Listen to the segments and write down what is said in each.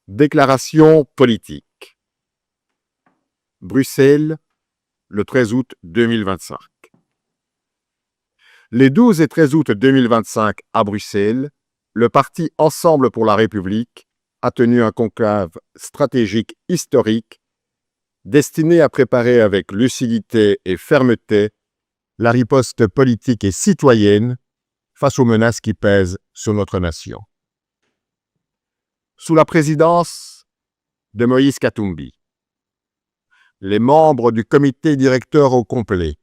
Déclaration politique. Bruxelles, le 13 août 2025. Les 12 et 13 août 2025 à Bruxelles, le parti Ensemble pour la République a tenu un conclave stratégique historique destiné à préparer avec lucidité et fermeté la riposte politique et citoyenne face aux menaces qui pèsent sur notre nation. Sous la présidence de Moïse Katumbi, les membres du comité directeur au complet,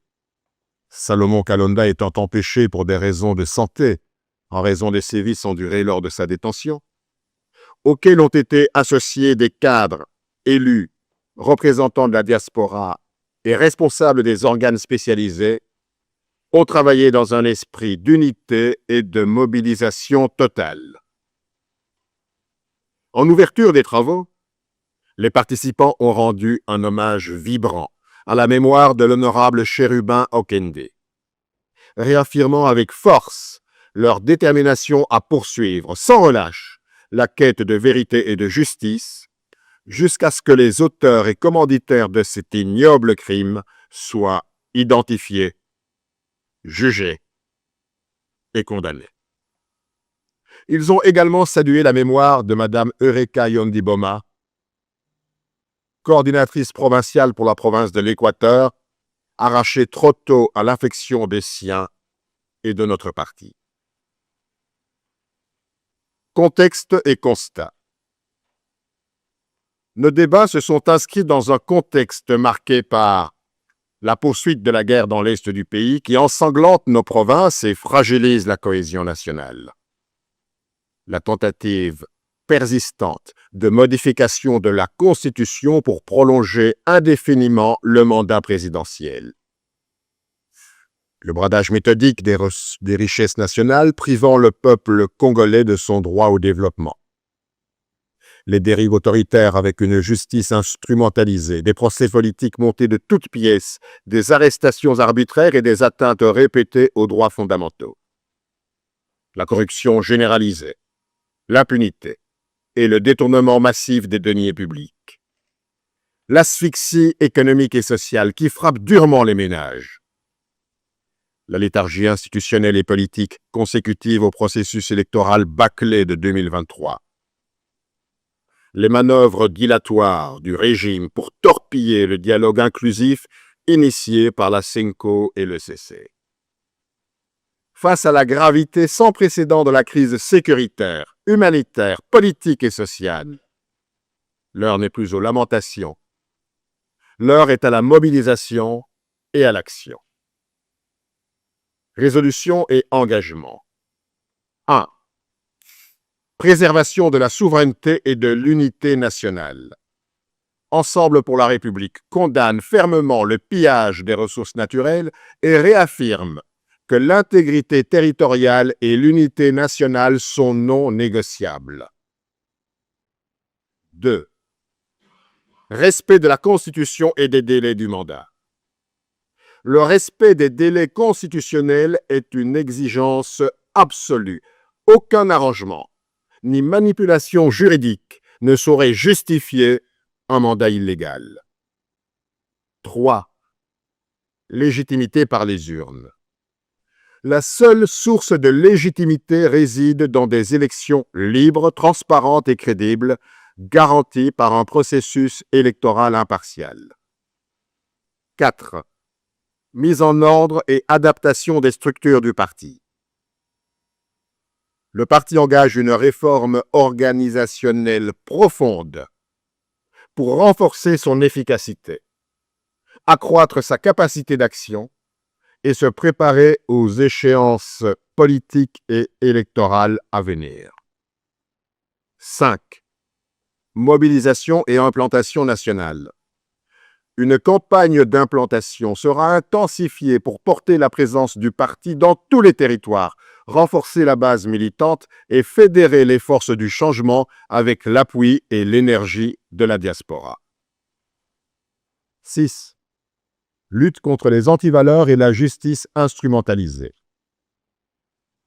Salomon Kalonda étant empêché pour des raisons de santé en raison des sévices endurés lors de sa détention, auxquels ont été associés des cadres, élus, représentants de la diaspora et responsables des organes spécialisés, ont travaillé dans un esprit d'unité et de mobilisation totale. En ouverture des travaux, les participants ont rendu un hommage vibrant à la mémoire de l'honorable Chérubin Okende, réaffirmant avec force leur détermination à poursuivre sans relâche la quête de vérité et de justice jusqu'à ce que les auteurs et commanditaires de cet ignoble crime soient identifiés, jugés et condamnés. Ils ont également salué la mémoire de Mme Eureka Yondiboma, coordinatrice provinciale pour la province de l'Équateur, arrachée trop tôt à l'infection des siens et de notre parti. Contexte et constat. Nos débats se sont inscrits dans un contexte marqué par la poursuite de la guerre dans l'est du pays qui ensanglante nos provinces et fragilise la cohésion nationale. La tentative persistante de modification de la Constitution pour prolonger indéfiniment le mandat présidentiel. Le bradage méthodique des richesses nationales privant le peuple congolais de son droit au développement. Les dérives autoritaires avec une justice instrumentalisée, des procès politiques montés de toutes pièces, des arrestations arbitraires et des atteintes répétées aux droits fondamentaux. La corruption généralisée, l'impunité et le détournement massif des deniers publics. L'asphyxie économique et sociale qui frappe durement les ménages. La léthargie institutionnelle et politique consécutive au processus électoral bâclé de 2023. Les manœuvres dilatoires du régime pour torpiller le dialogue inclusif initié par la CENCO et le CC. Face à la gravité sans précédent de la crise sécuritaire, humanitaire, politique et sociale, l'heure n'est plus aux lamentations. L'heure est à la mobilisation et à l'action. Résolution et engagement. 1. Préservation de la souveraineté et de l'unité nationale. Ensemble pour la République condamne fermement le pillage des ressources naturelles et réaffirme que l'intégrité territoriale et l'unité nationale sont non négociables. 2. Respect de la Constitution et des délais du mandat. Le respect des délais constitutionnels est une exigence absolue. Aucun arrangement ni manipulation juridique ne saurait justifier un mandat illégal. 3. Légitimité par les urnes. La seule source de légitimité réside dans des élections libres, transparentes et crédibles, garanties par un processus électoral impartial. 4. Mise en ordre et adaptation des structures du parti. Le parti engage une réforme organisationnelle profonde pour renforcer son efficacité, accroître sa capacité d'action et se préparer aux échéances politiques et électorales à venir. 5. Mobilisation et implantation nationale. Une campagne d'implantation sera intensifiée pour porter la présence du parti dans tous les territoires, renforcer la base militante et fédérer les forces du changement avec l'appui et l'énergie de la diaspora. 6. Lutte contre les antivaleurs et la justice instrumentalisée.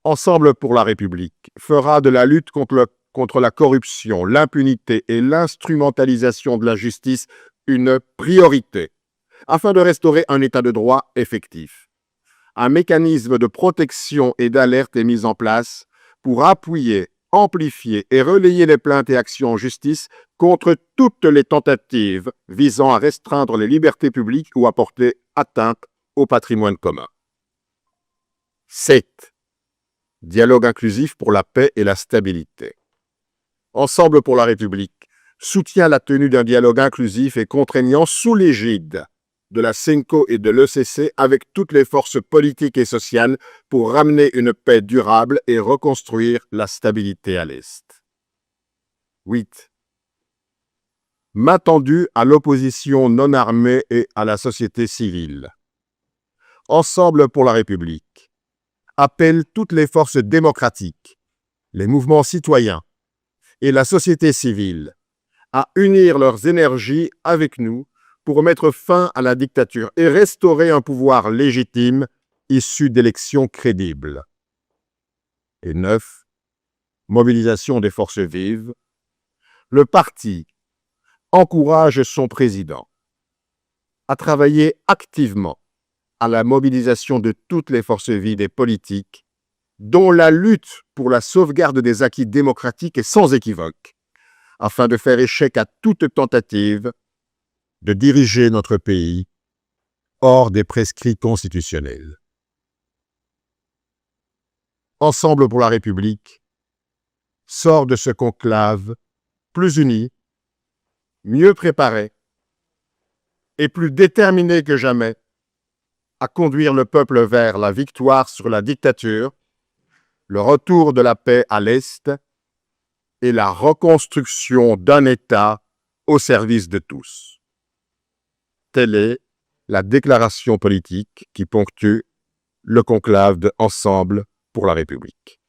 Ensemble pour la République fera de la lutte contre contre la corruption, l'impunité et l'instrumentalisation de la justice une priorité, afin de restaurer un état de droit effectif. Un mécanisme de protection et d'alerte est mis en place pour appuyer, amplifier et relayer les plaintes et actions en justice contre toutes les tentatives visant à restreindre les libertés publiques ou à porter atteinte au patrimoine commun. 7. Dialogue inclusif pour la paix et la stabilité. Ensemble pour la République soutient la tenue d'un dialogue inclusif et contraignant sous l'égide de la CENCO et de l'ECC avec toutes les forces politiques et sociales pour ramener une paix durable et reconstruire la stabilité à l'Est. 8. Main tendue à l'opposition non armée et à la société civile. Ensemble pour la République appelle toutes les forces démocratiques, les mouvements citoyens et la société civile à unir leurs énergies avec nous pour mettre fin à la dictature et restaurer un pouvoir légitime issu d'élections crédibles. Et 9. Mobilisation des forces vives. Le parti encourage son président à travailler activement à la mobilisation de toutes les forces vives et politiques, dont la lutte pour la sauvegarde des acquis démocratiques est sans équivoque, afin de faire échec à toute tentative de diriger notre pays hors des prescrits constitutionnels. Ensemble pour la République sort de ce conclave plus uni, mieux préparé et plus déterminé que jamais à conduire le peuple vers la victoire sur la dictature, le retour de la paix à l'Est et la reconstruction d'un État au service de tous. Telle est la déclaration politique qui ponctue le conclave de Ensemble pour la République.